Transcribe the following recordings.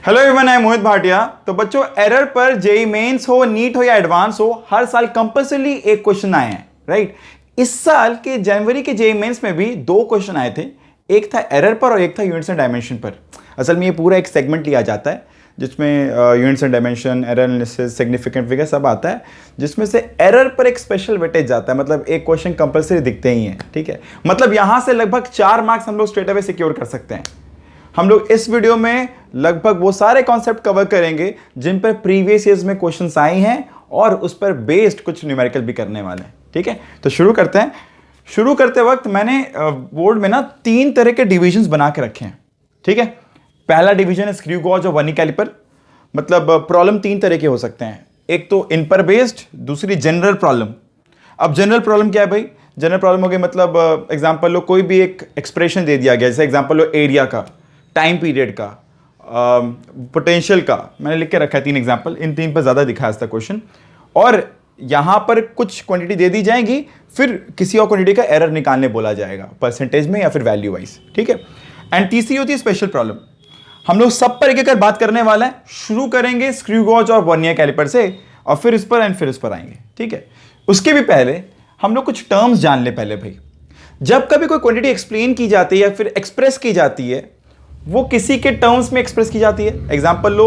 Hello everyone, I am मोहित भाटिया। तो बच्चों, error पर जेई मेंस हो, नीट हो या एडवांस हो, हर साल कंपल्सरी एक क्वेश्चन आए हैं, राइट। इस साल के जनवरी के जेई मेंस में भी दो क्वेश्चन आए थे। एक था एरर पर और एक था यूनिट्स एंड डायमेंशन पर। असल में ये पूरा एक सेगमेंट लिया जाता है जिसमें units and dimension, error analysis, significant figure सब आता है, जिसमें से एरर पर एक स्पेशल वेटेज जाता है। मतलब एक क्वेश्चन कंपल्सरी दिखते ही हैं, ठीक है। मतलब यहां से लगभग 4 मार्क्स हम लोग स्ट्रेट अवे सिक्योर कर सकते हैं। हम लोग इस वीडियो में लगभग वो सारे कॉन्सेप्ट कवर करेंगे जिन पर प्रीवियस ईयर्स में क्वेश्चंस आए हैं और उस पर बेस्ड कुछ न्यूमेरिकल भी करने वाले हैं, ठीक है। तो शुरू करते हैं। शुरू करते वक्त मैंने बोर्ड में ना 3 तरह के डिविजन्स बना के रखे हैं, ठीक है। पहला डिवीजन है स्क्रू गॉज और वर्नियर कैलिपर। मतलब प्रॉब्लम 3 तरह के हो सकते हैं। एक तो इन पर बेस्ड, दूसरी जनरल प्रॉब्लम। अब जनरल प्रॉब्लम क्या है भाई? जनरल प्रॉब्लम हो गई मतलब एग्जांपल लो, कोई भी एक एक्सप्रेशन दे दिया गया, जैसे एग्जांपल लो एरिया का, टाइम पीरियड का, पोटेंशियल का। मैंने लिख के रखा है 3 एग्जांपल, इन 3 पर ज़्यादा दिखा है इसका क्वेश्चन। और यहाँ पर कुछ क्वांटिटी दे दी जाएगी, फिर किसी और क्वांटिटी का एरर निकालने बोला जाएगा परसेंटेज में या फिर वैल्यू वाइज, ठीक है। एंड तीसरी होती है स्पेशल प्रॉब्लम। हम लोग सब पर एक बात करने वाला है। शुरू करेंगे स्क्रू गॉज और वर्नियर कैलिपर से और फिर इस पर एंड फिर इस पर आएंगे, ठीक है। उसके भी पहले हम लोग कुछ टर्म्स जान ले पहले भाई। जब कभी कोई क्वांटिटी एक्सप्लेन की जाती है या फिर एक्सप्रेस की जाती है, वो किसी के टर्म्स में एक्सप्रेस की जाती है। एग्जांपल लो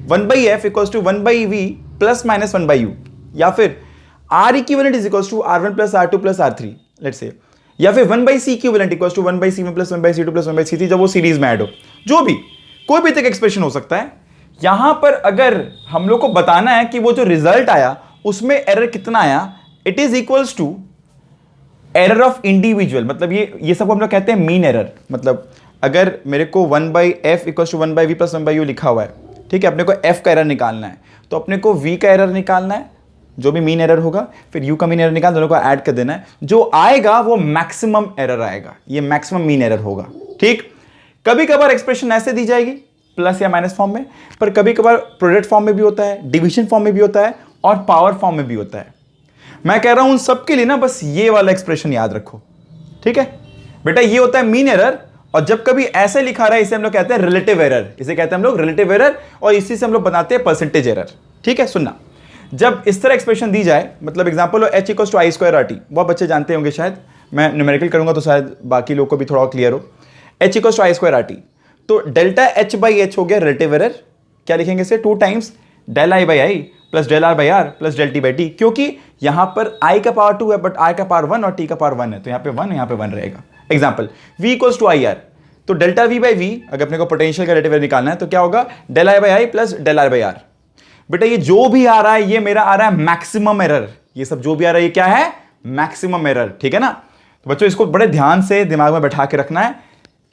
1/f = 1/v plus minus 1/u, या फिर R equivalent = R1 + R2 + R3 let's say, या फिर 1/c equivalent = 1/c1 + 1/c2 + 1/c3 जब वो सीरीज में ऐड हो। जो भी कोई भी तक एक्सप्रेशन हो सकता है। यहां पर अगर हम लोग को बताना है कि वो जो रिजल्ट आया उसमें एरर कितना आया, it is equals to error of individual. मतलब ये सब हम लोग कहते हैं मीन एरर। मतलब अगर मेरे को 1/f = 1/v + 1/u लिखा हुआ है, ठीक है, अपने को f का एरर निकालना है, तो अपने को v का एरर निकालना है, जो भी मीन एरर होगा, फिर u का मीन एरर निकाल, दोनों को ऐड कर देना है। जो आएगा वो मैक्सिमम एरर आएगा, ये मैक्सिमम मीन एरर होगा, ठीक। कभी कभार एक्सप्रेशन ऐसे दी जाएगी प्लस या माइनस फॉर्म में, पर कभी कभार प्रोडक्ट फॉर्म में भी होता है, डिवीजन फॉर्म में भी होता है और पावर फॉर्म में भी होता है। मैं कह रहा हूं उन सबके लिए ना बस ये वाला एक्सप्रेशन याद रखो, ठीक है बेटा। ये होता है मीन एरर, और जब कभी ऐसे लिखा रहा है इसे हम लोग कहते हैं रिलेटिव एरर। इसे कहते हैं हम लोग रिलेटिव एरर, और इसी से हम लोग बनाते हैं परसेंटेज एरर, ठीक है। सुनना, जब इस तरह एक्सप्रेशन दी जाए, मतलब एग्जांपल h = I² RT, वो बच्चे जानते होंगे शायद, मैं न्यूमेरिकल करूंगा तो शायद बाकी लोगों को भी थोड़ा क्लियर हो। h = I² RT, तो डेल्टा h/h हो गया रिलेटिव एरर। क्या लिखेंगे इसे? 2 टाइम्स ∆i/i + ∆r/r + ∆t/t, क्योंकि यहां पर i का पावर 2 है बट i का पावर 1 और t का पावर 1 है, तो यहां पे 1, यहां पे 1 रहेगा। एग्जांपल v = IR, तो ∆v/v अगर अपने को पोटेंशियल का रिलेटिव एरर निकालना है तो क्या होगा? ∆i/i + ∆r/r। बेटा ये जो भी आ रहा है ये मेरा आ रहा है मैक्सिमम एरर। ये सब जो भी आ रहा है ये क्या है? मैक्सिमम एरर, ठीक है ना। तो बच्चों इसको बड़े ध्यान से दिमाग में बैठा के रखना है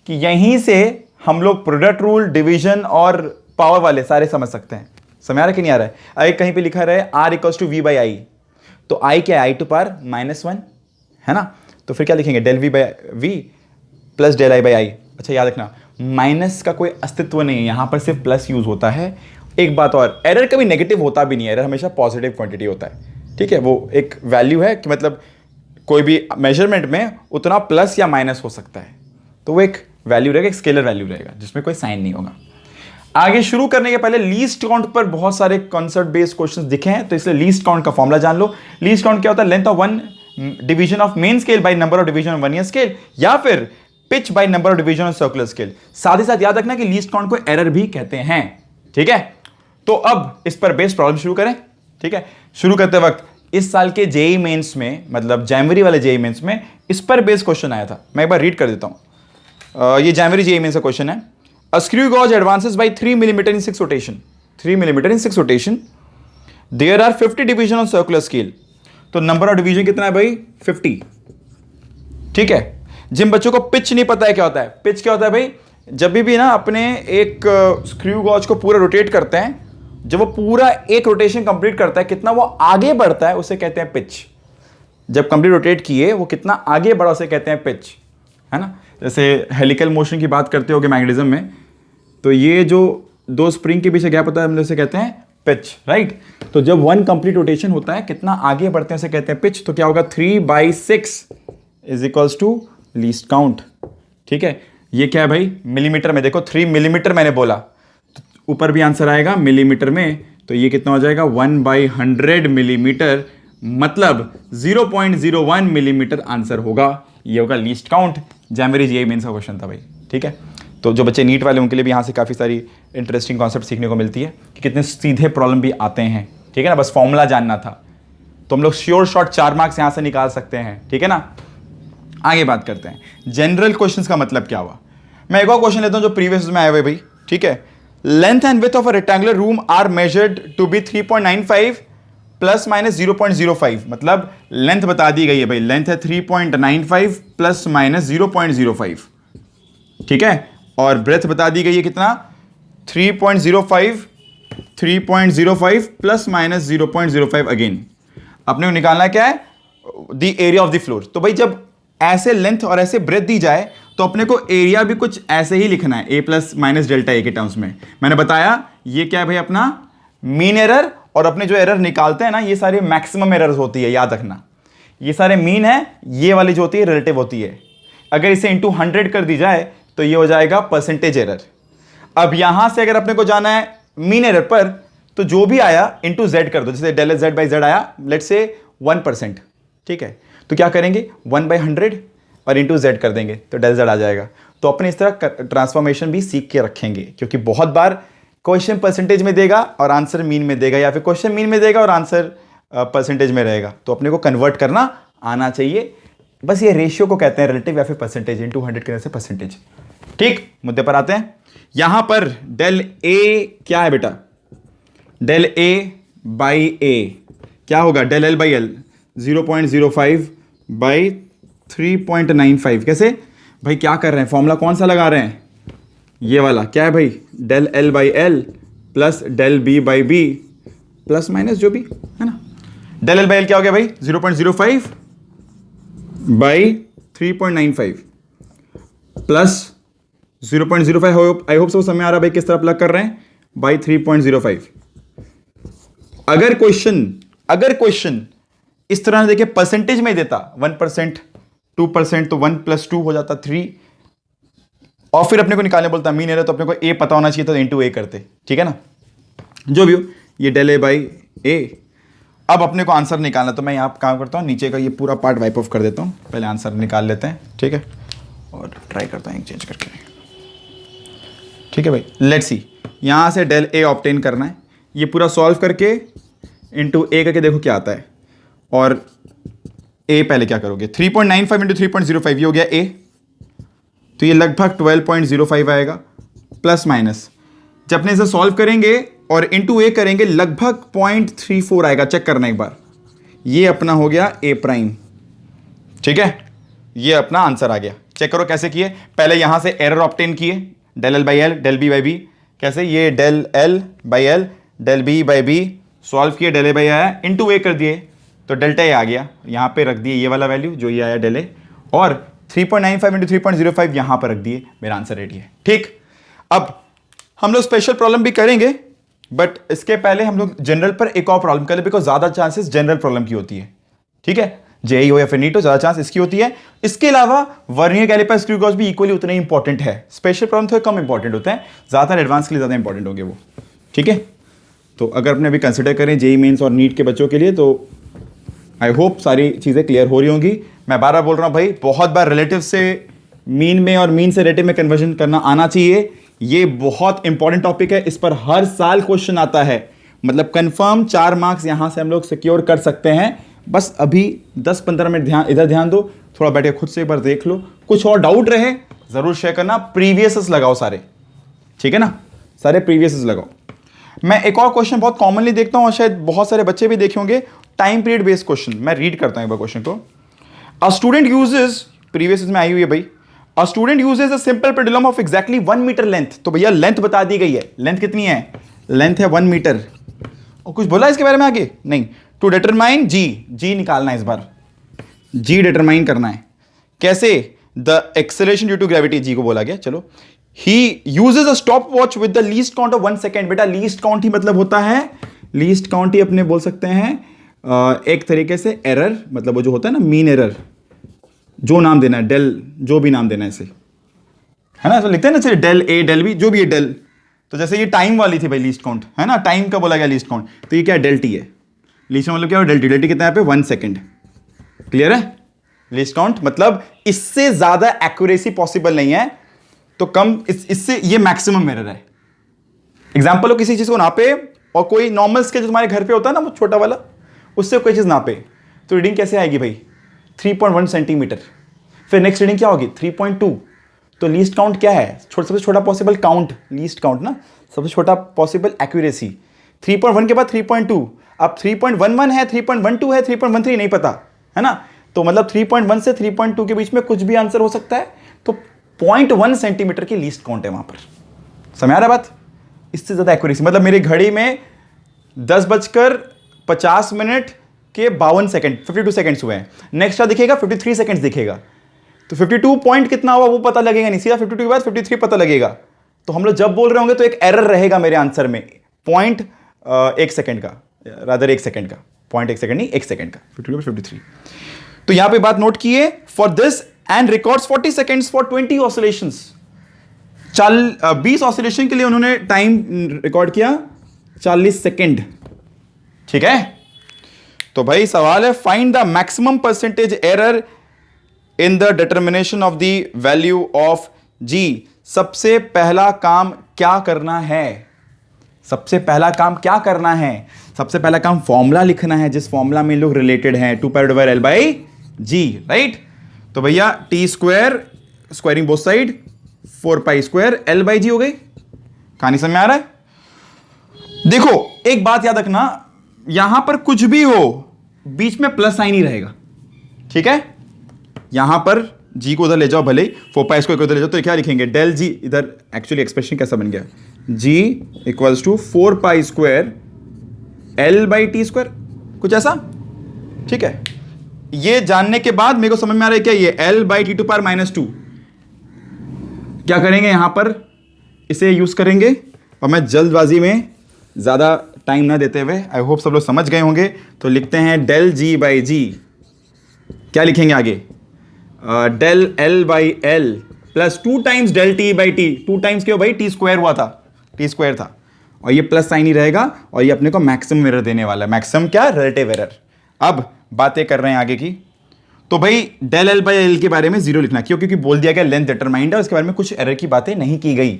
कि यहीं से हम लोग प्रोडक्ट रूल, डिवीजन और पावर वाले सारे समझ सकते हैं। समझ आ रहा है कि नहीं आ रहा है? अगर कहीं पे लिखा रहे R = v/i, तो i क्या है? i⁻⁻1 है ना। तो फिर क्या लिखेंगे? ∆v/v + ∆i/i। अच्छा याद रखना, माइनस का कोई अस्तित्व नहीं है, यहां पर सिर्फ प्लस यूज होता है। एक बात और, एरर कभी नेगेटिव होता भी नहीं है, एरर हमेशा पॉजिटिव क्वांटिटी होता है, ठीक है। वो एक वैल्यू है कि मतलब कोई भी मेजरमेंट में उतना प्लस या माइनस हो सकता है, तो वो एक वैल्यू रहेगा, एक स्केलर वैल्यू रहेगा जिसमें कोई साइन नहीं होगा। आगे शुरू करने के पहले लीस्ट काउंट पर बहुत सारे कॉन्सेप्ट बेस्ड क्वेश्चंस दिखे हैं, तो इसलिए लीस्ट काउंट का फॉर्मूला जान लो। लीस्ट काउंट क्या होता है? Length of one division of main scale by number of division of vernier scale, या फिर pitch by number of division of circular scale. साथ ही साथ याद रखना कि लीस्ट काउंट को एरर भी कहते हैं, ठीक है। तो अब इस पर बेस्ड प्रॉब्लम शुरू करें, ठीक है। शुरू करते वक्त इस साल के जेई मेंस में, मतलब जनवरी वाले जेई मेंस में इस पर बेस्ड क्वेश्चन आया था। मैं एक बार रीड कर देता हूं। ये जनवरी जेई मेंस का क्वेश्चन है। A screw gauge advances by 3 mm in 6 rotation. 3 mm in 6 rotation. There are 50 division on circular scale. तो नंबर ऑफ डिवीजन कितना है भाई? 50, ठीक है। जिन बच्चों को पिच नहीं पता है क्या होता है, पिच क्या होता है भाई? जब भी ना अपने एक स्क्रू गॉज को पूरा रोटेट करते हैं, जब वो पूरा एक रोटेशन कंप्लीट करता है, कितना वो आगे बढ़ता है उसे कहते हैं पिच। जब कंप्लीट रोटेट किए वो कितना आगे बढ़ा उसे कहते हैं पिच, है ना। जैसे हेलिकल मोशन की बात करते हो मैग्नेटिज्म में, तो ये जो 2 स्प्रिंग के पीछे गैप होता है हम उसे कहते हैं पिच, राइट। तो जब 1 कंप्लीट रोटेशन होता है, कितना आगे बढ़ते हैं उसे कहते हैं पिच। तो क्या होगा? 3/6 = लीस्ट काउंट, ठीक है। ये क्या है भाई? मिलीमीटर में। देखो 3 मिलीमीटर मैंने बोला, ऊपर भी आंसर आएगा मिलीमीटर में, तो ये कितना हो जाएगा 1/100 मिलीमीटर, मतलब 0.01 मिलीमीटर आंसर होगा। ये होगा लीस्ट काउंट। जनवरी जेईई मेंस का क्वेश्चन था भाई, ठीक है। तो जो बच्चे नीट वाले उनके लिए भी यहाँ से काफ़ी सारी इंटरेस्टिंग कॉन्सेप्ट सीखने को मिलती है कि कितने सीधे प्रॉब्लम भी आते हैं, ठीक है ना। बस फॉर्मूला जानना था तो हम लोग श्योर शॉर्ट 4 मार्क्स यहाँ से निकाल सकते हैं, ठीक है ना। आगे बात करते हैं जनरल क्वेश्चंस का मतलब क्या हुआ। मैं एक और क्वेश्चन लेता हूँ जो प्रीवियस में आए हुए भाई, ठीक है। Length and width of a rectangular room are measured to be 3.95 plus minus 0.05, मतलब लेंथ बता दी गई है भाई, लेंथ है 3.95 प्लस माइनस 0.05, ठीक है। और ब्रेथ बता दी गई है कितना 3.05 प्लस माइनस 0.05 अगेन। अपने को निकालना क्या है the area of the floor. तो भाई जब ऐसे लेंथ और ऐसे ब्रेथ दी जाए तो अपने को एरिया भी कुछ ऐसे ही लिखना है, ए प्लस माइनस डेल्टा ए के टर्म्स में। मैंने बताया ये क्या है भाई अपना मीन एरर, और अपने जो एरर निकालते हैं ना ये सारे मैक्सिमम एरर्स होती है, याद रखना। ये सारे मीन है, ये वाली जो होती है रिलेटिव होती है। अगर इसे इंटू 100 कर दी जाए तो ये हो जाएगा परसेंटेज एरर। अब यहां से अगर अपने को जाना है मीन एरर पर तो जो भी आया इंटू जेड कर दो, जैसे डेल जेड बाई जेड आया लेट्स से 1%, ठीक है। तो क्या करेंगे 1/100 और इंटू जेड कर देंगे तो डेल जेड आ जाएगा। तो अपने इस तरह ट्रांसफॉर्मेशन भी सीख के रखेंगे, क्योंकि बहुत बार क्वेश्चन परसेंटेज में देगा और आंसर मीन में देगा, या फिर क्वेश्चन मीन में देगा और आंसर परसेंटेज में रहेगा। तो अपने को कन्वर्ट करना आना चाहिए। बस ये रेशियो को कहते हैं रिलेटिव या फिर परसेंटेज, इंटू 100 करने से परसेंटेज। ठीक, मुद्दे पर आते हैं। यहां पर डेल ए क्या है बेटा, डेल ए बाई ए क्या होगा, del L by L 0.05 by 3.95। कैसे भाई, क्या कर रहे हैं, फॉर्मूला कौन सा लगा रहे हैं, ये वाला क्या है भाई, del L by L plus del B by B plus minus जो भी है ना। डेल एल बाई एल क्या हो गया भाई 0.05 बाई 3.95 प्लस 0.05। आई होप सब समझ आ रहा भाई किस तरह प्लग कर रहे हैं, बाई 3.05। अगर क्वेश्चन इस तरह देखिए परसेंटेज में देता 1% 2% तो 1 + 2 हो जाता 3, और फिर अपने को निकालने बोलता मीन एरर, तो अपने को ए पता होना चाहिए था, इंटू ए करते, ठीक है ना। जो भी हो, ये डेल ए बाई ए। अब अपने को आंसर निकालना, तो मैं यहाँ काम करता हूँ, नीचे का ये पूरा पार्ट वाइप ऑफ कर देता हूँ, पहले आंसर निकाल लेते हैं, ठीक है। और ट्राई करता हूँ चेंज करके, ठीक है भाई। लेट्स सी, यहाँ से डेल ए ऑब्टेन करना है, ये पूरा सॉल्व करके इंटू ए करके देखो क्या आता है। और ए पहले क्या करोगे, 3.95 इंटू 3.05 ये हो गया ए, तो ये लगभग 12.05 आएगा प्लस माइनस। जब अपने इसे सॉल्व करेंगे और इंटू ए करेंगे लगभग 0.34 आएगा, चेक करना एक बार। ये अपना हो गया ए प्राइम, ठीक है। ये अपना आंसर आ गया। चेक करो कैसे किए, पहले यहां से एरर ऑब्टेन किए, del L by L del B by B, कैसे ये del L by L del B by B solve किए, डेल ए बाई आया, इंटू ए कर दिए तो डेल्टा ए आ गया, यहाँ पे रख दिए ये वाला वैल्यू जो ये आया डेल ए, और 3.95 इंटू 3.05 यहाँ पर रख दिए, मेरा आंसर रेडी है। ठीक, अब हम लोग स्पेशल प्रॉब्लम भी करेंगे, बट इसके पहले हम लोग जनरल पर एक और प्रॉब्लम करें, बिकॉज ज्यादा चांसेस जनरल प्रॉब्लम की होती है, ठीक है। जेईई हो या फिर नीट हो, ज्यादा चांस इसकी होती है। इसके अलावा वर्नियर कैलिपर स्क्रू गॉज भी इक्वली उतने इंपॉर्टेंट है। स्पेशल प्रॉब्लम थोड़े कम इंपॉर्टेंट होते हैं, ज्यादातर एडवांस के लिए ज्यादा इंपॉर्टेंट होंगे वो, ठीक है। तो अगर अपने अभी कंसिडर करें जेईई मेंस और नीट के बच्चों के लिए, तो आई होप सारी चीज़ें क्लियर हो रही होंगी। मैं बार बार बोल रहा हूँ भाई, बहुत बार रिलेटिव से मीन में और मीन से रिलेटिव में कन्वर्जन करना आना चाहिए। ये बहुत इंपॉर्टेंट टॉपिक है, इस पर हर साल क्वेश्चन आता है, मतलब कंफर्म 4 मार्क्स यहाँ से हम लोग सिक्योर कर सकते हैं। बस अभी 10-15 मिनट इधर ध्यान दो, थोड़ा बैठे खुद से एक बार देख लो, कुछ और डाउट रहे ज़रूर शेयर करना। प्रीवियस लगाओ सारे, ठीक है ना, सारे प्रीवियस लगाओ। मैं एक और क्वेश्चन बहुत कॉमनली देखता हूँ और शायद बहुत सारे बच्चे भी देखे होंगे, टाइम पीरियड बेस्ड क्वेश्चन। मैं रीड करता हूँ एक बार क्वेश्चन को। अ स्टूडेंट यूजेस, प्रीवियस में आई हुई है भाई, a student uses a simple pendulum of exactly 1 metre length. तो भैया लेंथ बता दी गई है, लेंथ कितनी है, लेंथ है 1 मीटर। और कुछ बोला इसके बारे में आगे नहीं। टू डिटरमाइन जी निकालना है इस बार, जी डिटरमाइन करना है। कैसे, the acceleration due to gravity, G को बोला गया। चलो, he uses a stop watch with the least count of 1 second. बेटा लीस्ट काउंट ही मतलब होता है, लीस्ट काउंट ही अपने बोल सकते हैं एक तरीके से एरर, मतलब वो जो होता है ना मीन एरर, जो नाम देना है, डेल जो भी नाम देना है इसे, है ना। तो लिखते हैं ना, चलिए डेल ए डेल बी जो भी है, डेल तो जैसे ये टाइम वाली थी भाई लीस्ट काउंट, है ना, टाइम का बोला गया लीस्ट काउंट, तो ये क्या है, डेल टी है। लीस्ट मतलब क्या है, डेल टी। डेल टी कितना है पे 1 सेकेंड। क्लियर है? लीस्ट काउंट मतलब इससे ज्यादा एक्यूरेसी पॉसिबल नहीं है, तो कम इससे ये मैक्सिमम एरर है। एग्जाम्पल हो किसी चीज को नापे और कोई नॉर्मल स्केल जो तुम्हारे घर पे होता है ना वो छोटा वाला, उससे कोई चीज नापे तो रीडिंग कैसे आएगी भाई, 3.1 सेंटीमीटर। फिर नेक्स्ट रीडिंग क्या होगी, 3.2। तो लीस्ट काउंट क्या है, सबसे छोटा पॉसिबल काउंट, लीस्ट काउंट ना, सबसे छोटा पॉसिबल एक्यूरेसी। 3.1 के बाद 3.2, अब 3.11 है, 3.12 है, 3.13 नहीं पता, है ना। तो मतलब 3.1 से 3.2 के बीच में कुछ भी आंसर हो सकता है। तो 0.1 सेंटीमीटर की लीस्ट काउंट है वहां पर। समझ आ रहा बात? इससे ज्यादा एक्यूरेसी मतलब मेरी घड़ी में 10:50 के 52 सेकंड, 52 सेकंड्स हुए हैं। नेक्स्ट दिखेगा 53 सेकंड्स दिखेगा, तो 52 पॉइंट कितना हुआ वो पता लगेगा नहीं, सीधा 52 के बाद 53 पता लगेगा। तो हम लोग जब बोल रहे होंगे तो एक एरर रहेगा मेरे आंसर में, पॉइंट 1 सेकंड का, रादर 1 सेकंड का, पॉइंट 1 सेकंड नहीं, 1 सेकंड का, 52 53। तो यहां पे बात नोट किए, for this and records 40 seconds for 20 oscillations. 20 oscillation के लिए उन्होंने टाइम रिकॉर्ड किया 40 सेकंड। ठीक है, तो भाई सवाल है, find the maximum percentage error in the determination of the value of G. सबसे पहला काम क्या करना है, सबसे पहला काम क्या करना है, सबसे पहला काम फॉर्मूला लिखना है, जिस फॉर्मूला में लोग रिलेटेड हैं, 2 pi divide L by G, right. तो भैया T square, squaring both side, 4 pi square L by G हो गई। कहानी समझ में आ रहा है? देखो एक बात याद रखना, यहां पर कुछ भी हो बीच में प्लस साइन ही रहेगा। ठीक है, यहां पर जी को उधर ले जाओ, भले 4 पाई स्क्वायर को उधर ले जाओ, तो क्या लिखेंगे, डेल जी, इधर एक्चुअली एक्सप्रेशन कैसा बन गया, G equals to 4 pi square L by T square, कुछ ऐसा। ठीक है, ये जानने के बाद मेरे को समझ में आ रहा है क्या, ये L by T to power -2 क्या करेंगे, यहां पर इसे यूज करेंगे। और मैं जल्दबाजी में ज्यादा टाइम ना देते हुए, आई होप सब लोग समझ गए होंगे, तो लिखते हैं डेल जी बाई जी, क्या लिखेंगे आगे, del L by L plus 2 times del T by T. 2 times क्यों भाई, टी स्क्वायर हुआ था, टी स्क्वायर था, और ये प्लस साइन ही रहेगा, और ये अपने को मैक्सिमम एरर देने वाला है। मैक्सिमम क्या, रिलेटिव एरर। अब बातें कर रहे हैं आगे की, तो भाई डेल एल बाई एल के बारे में 0 लिखना, क्यों, क्योंकि बोल दिया गया लेंथ डिटरमाइंड है, उसके बारे में कुछ एरर की बातें नहीं की गई।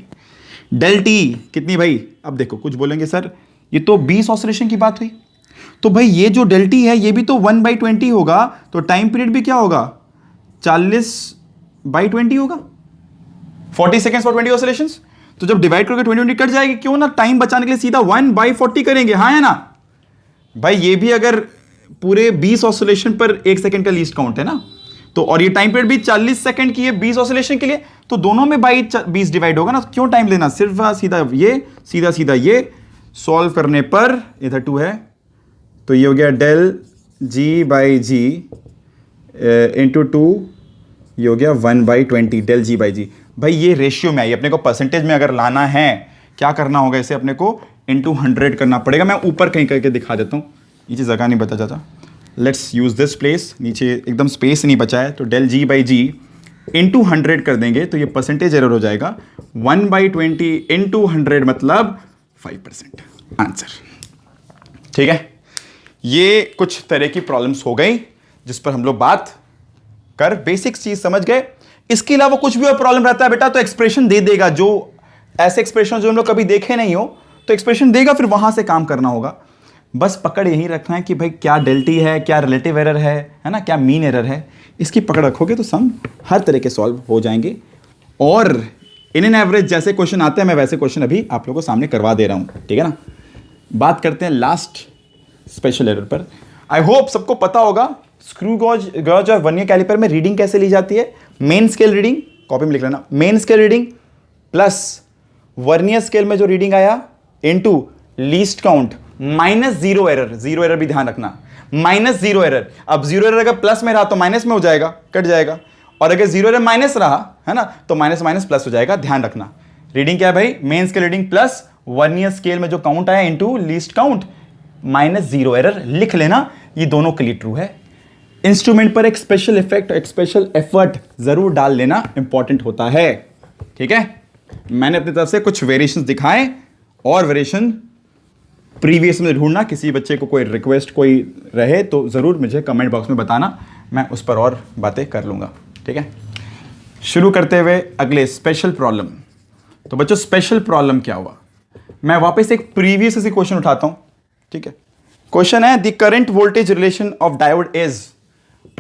डेल टी कितनी भाई, अब देखो कुछ बोलेंगे सर ये तो 20 ऑसिलेशन की बात हुई, तो भाई ये जो डेल टी है ये भी तो 1/20 होगा, तो टाइम पीरियड भी क्या होगा, 40/20 होगा, 40 सेकेंड्स फॉर 20 ऑसिलेशंस। तो जब डिवाइड करोगे 20 कट जाएगी, क्यों ना टाइम बचाने के लिए सीधा 1/40 करेंगे, हाँ है ना भाई। ये भी अगर पूरे 20 ऑसिलेशन पर 1 सेकंड का लीस्ट काउंट है ना, तो और ये टाइम पीरियड भी 40 सेकंड की है 20 ऑसिलेशन के लिए, तो दोनों में बाई 20 डिवाइड होगा ना, तो क्यों टाइम लेना, सिर्फ सीधा ये, सीधा सीधा ये सॉल्व करने पर इधर 2 है, तो ये हो गया del G by G into 2, ये हो गया 1/20 डेल जी बाई जी। भाई ये रेशियो में आई, अपने को परसेंटेज में अगर लाना है क्या करना होगा, इसे अपने को इंटू 100 करना पड़ेगा। मैं ऊपर कहीं करके दिखा देता हूँ, नीचे जगह नहीं बचा जाता, लेट्स यूज दिस प्लेस, नीचे एकदम स्पेस नहीं बचा है, तो del G by G into 100 कर देंगे, तो ये परसेंटेज एरर हो जाएगा 1/20 इंटू 100 मतलब 5% आंसर। ठीक है, ये कुछ तरह की प्रॉब्लम्स हो गई जिस पर हम लोग बात कर बेसिक चीज समझ गए। इसके अलावा कुछ भी और प्रॉब्लम रहता है बेटा तो एक्सप्रेशन दे देगा, जो ऐसे एक्सप्रेशन जो हम लोग कभी देखे नहीं हो तो एक्सप्रेशन देगा, फिर वहां से काम करना होगा। बस पकड़ यही रखना है कि भाई क्या डेल्टी है, क्या रिलेटिव एरर है ना, क्या मीन एरर है, इसकी पकड़ रखोगे तो सम हर तरह के सॉल्व हो जाएंगे। और इन एन एवरेज जैसे क्वेश्चन आते हैं मैं वैसे क्वेश्चन अभी आप लोगों को सामने करवा दे रहा हूं, ठीक है ना। बात करते हैं लास्ट स्पेशल एरर पर। आई होप सबको पता होगा स्क्रू गॉज और वर्नियर कैलिपर में रीडिंग कैसे ली जाती है। मेन स्केल रीडिंग, कॉपी में लिख लेना, main scale reading plus vernier scale में जो रीडिंग आया into least count -0 error. 0 error भी ध्यान रखना, -0 एरर। अब 0 एरर अगर प्लस में रहा तो माइनस में हो जाएगा, कट जाएगा, और अगर 0 एरर माइनस रहा है ना तो माइनस माइनस प्लस हो जाएगा, ध्यान रखना। रीडिंग क्या है भाई, main scale reading plus vernier scale में जो काउंट आया इनटू लीस्ट काउंट -0 एरर लिख लेना, ये दोनों के लिए ट्रू है। इंस्ट्रूमेंट पर एक स्पेशल इफेक्ट, एक स्पेशल एफर्ट जरूर डाल लेना, इंपॉर्टेंट होता है, ठीक है। मैंने अपनी तरफ से कुछ वेरिएशंस दिखाए और वेरिएशन प्रीवियस में ढूंढना। किसी बच्चे को कोई रिक्वेस्ट कोई रहे तो ज़रूर मुझे कमेंट बॉक्स में बताना, मैं उस पर और बातें कर लूँगा। ठीक है, शुरू करते हुए अगले स्पेशल प्रॉब्लम। तो बच्चों स्पेशल प्रॉब्लम क्या हुआ, मैं वापस एक प्रीवियस से क्वेश्चन उठाता हूँ। ठीक है, क्वेश्चन है the current voltage relation of diode is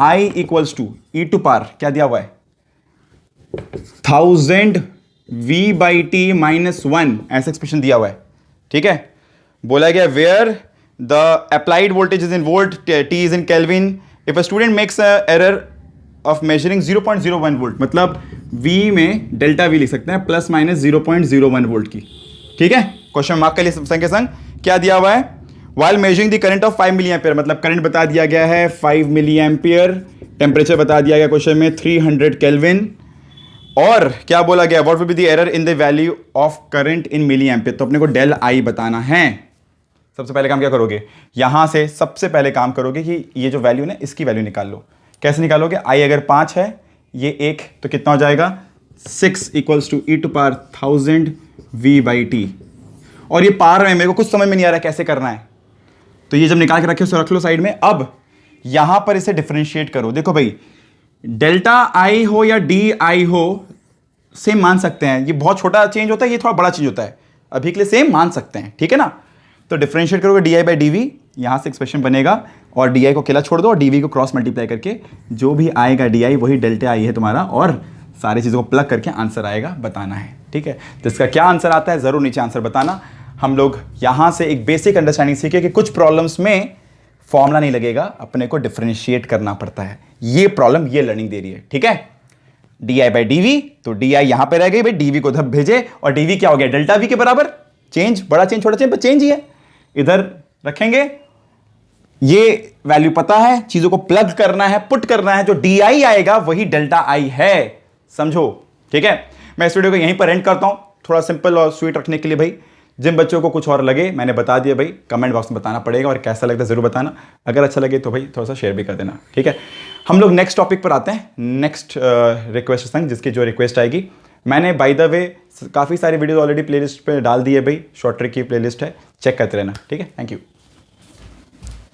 I equals to E to power, क्या दिया हुआ है 1000 V/t माइनस 1, ऐसा एक्सप्रेशन दिया हुआ है। ठीक है, बोला गया where the applied voltage is in volt, T is in kelvin, if a student makes error of measuring 0.01 volt, मतलब V में डेल्टा V लिख सकते हैं प्लस माइनस 0.01 वोल्ट की। ठीक है, क्वेश्चन मार्क के लिए संग के संग क्या दिया हुआ है, while measuring the current of 5 milli ampere, मतलब करंट बता दिया गया है 5 मिली एम्पियर, टेम्परेचर बता दिया गया क्वेश्चन में 300 केल्विन, और क्या बोला गया what will be the error in the value of current in milli ampere. तो अपने को डेल आई बताना है। सबसे पहले काम क्या करोगे, यहां से सबसे पहले काम करोगे कि ये जो वैल्यू है इसकी वैल्यू निकाल लो। कैसे निकालोगे, आई अगर 5 है, ये 1 तो कितना हो जाएगा 6 equals to E to power 1000 V/t, और ये पार में मेरे को कुछ समझ में नहीं आ रहा कैसे करना है, तो ये जब निकाल के रखे उसे रख लो साइड में। अब यहां पर इसे डिफरेंशिएट करो। देखो भाई, डेल्टा आई हो या डी आई हो सेम मान सकते हैं, ये बहुत छोटा चेंज होता है, ये थोड़ा बड़ा चेंज होता है, अभी के लिए सेम मान सकते हैं। ठीक है ना, तो डिफरेंशिएट करोगे D I by D V, यहां से एक्सप्रेशन बनेगा और डी आई को अकेला छोड़ दो और डी वी को क्रॉस मल्टीप्लाई करके जो भी आएगा डी आई वही डेल्टा आई है तुम्हारा, और सारी चीज़ों को प्लग करके आंसर आएगा, बताना है। ठीक है, तो इसका क्या आंसर आता है ज़रूर नीचे आंसर बताना। हम लोग यहां से एक बेसिक अंडरस्टैंडिंग सीखे कि कुछ प्रॉब्लम्स में फॉर्मूला नहीं लगेगा, अपने को डिफरेंशिएट करना पड़ता है। ये प्रॉब्लम ये लर्निंग दे रही है। ठीक है, D I by D V, तो डी आई यहां पे रह गई भाई, डी वी को उधर भेजे और डी वी क्या हो गया डेल्टा वी के बराबर, चेंज बड़ा चेंज छोटा चेंज पर चेंज ही है, इधर रखेंगे। ये वैल्यू पता है, चीजों को प्लग करना है, पुट करना है, जो डी आई आएगा वही डेल्टा आई है, समझो। ठीक है, मैं इस वीडियो को यहीं पर एंड करता हूं, थोड़ा सिंपल और स्वीट रखने के लिए। भाई जिन बच्चों को कुछ और लगे मैंने बता दिया, भाई कमेंट बॉक्स में बताना पड़ेगा, और कैसा लगता है जरूर बताना। अगर अच्छा लगे तो भाई थोड़ा सा शेयर भी कर देना। ठीक है, हम लोग नेक्स्ट टॉपिक पर आते हैं, नेक्स्ट रिक्वेस्ट संग, जिसकी जो रिक्वेस्ट आएगी। मैंने बाय द वे काफ़ी सारी वीडियो ऑलरेडी प्लेलिस्ट पे डाल दी है भाई, शॉर्ट ट्रिक की प्लेलिस्ट है, चेक करते रहना। ठीक है, थैंक यू।